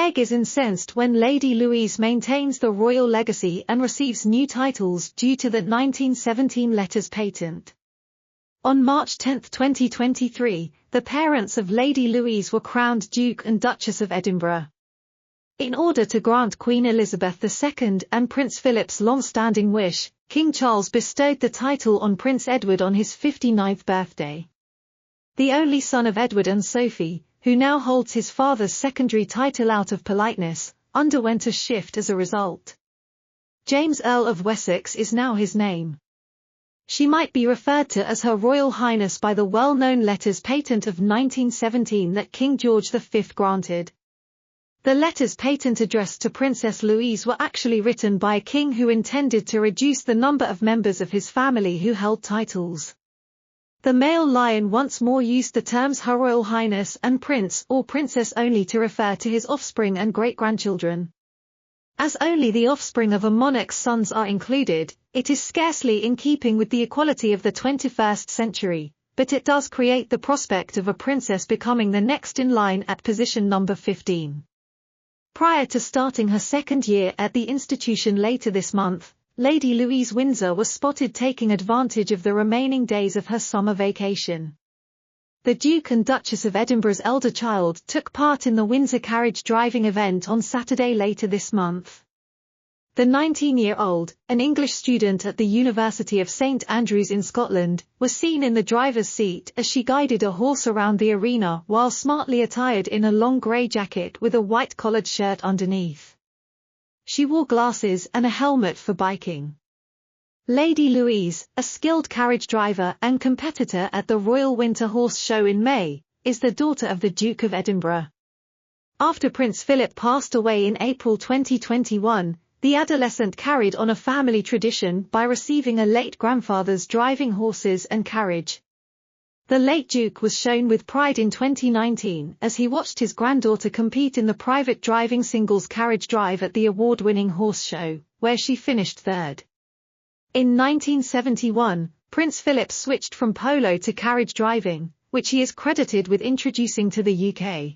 Meg is incensed when Lady Louise maintains the royal legacy and receives new titles due to the 1917 letters patent. On March 10, 2023, the parents of Lady Louise were crowned Duke and Duchess of Edinburgh. In order to grant Queen Elizabeth II and Prince Philip's long-standing wish, King Charles bestowed the title on Prince Edward on his 59th birthday. The only son of Edward and Sophie, who now holds his father's secondary title out of politeness, underwent a shift as a result. James Earl of Wessex is now his name. She might be referred to as Her Royal Highness by the well-known letters patent of 1917 that King George V granted. The letters patent addressed to Princess Louise were actually written by a king who intended to reduce the number of members of his family who held titles. The male lion once more used the terms Her Royal Highness and Prince or Princess only to refer to his offspring and great-grandchildren. As only the offspring of a monarch's sons are included, it is scarcely in keeping with the equality of the 21st century, but it does create the prospect of a princess becoming the next in line at position number 15. Prior to starting her second year at the institution later this month, Lady Louise Windsor was spotted taking advantage of the remaining days of her summer vacation. The Duke and Duchess of Edinburgh's elder child took part in the Windsor carriage driving event on Saturday later this month. The 19-year-old, an English student at the University of St Andrews in Scotland, was seen in the driver's seat as she guided a horse around the arena while smartly attired in a long grey jacket with a white collared shirt underneath. She wore glasses and a helmet for biking. Lady Louise, a skilled carriage driver and competitor at the Royal Winter Horse Show in May, is the daughter of the Duke of Edinburgh. After Prince Philip passed away in April 2021, the adolescent carried on a family tradition by receiving a late grandfather's driving horses and carriage. The late Duke was shown with pride in 2019 as he watched his granddaughter compete in the private driving singles carriage drive at the award-winning horse show, where she finished third. In 1971, Prince Philip switched from polo to carriage driving, which he is credited with introducing to the UK.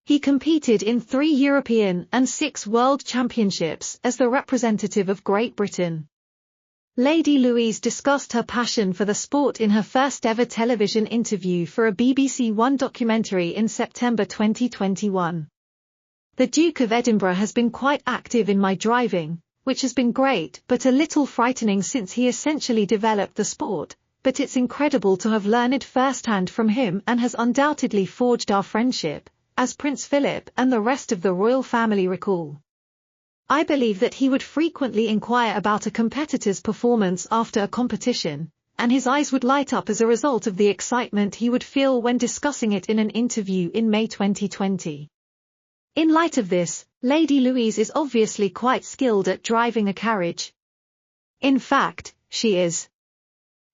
He competed in 3 European and 6 World Championships as the representative of Great Britain. Lady Louise discussed her passion for the sport in her first ever television interview for a BBC One documentary in September 2021. The Duke of Edinburgh has been quite active in my driving, which has been great but a little frightening since he essentially developed the sport, but it's incredible to have learned firsthand from him and has undoubtedly forged our friendship, as Prince Philip and the rest of the royal family recall. I believe that he would frequently inquire about a competitor's performance after a competition, and his eyes would light up as a result of the excitement he would feel when discussing it in an interview in May 2020. In light of this, Lady Louise is obviously quite skilled at driving a carriage. In fact, she is.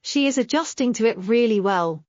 She is adjusting to it really well.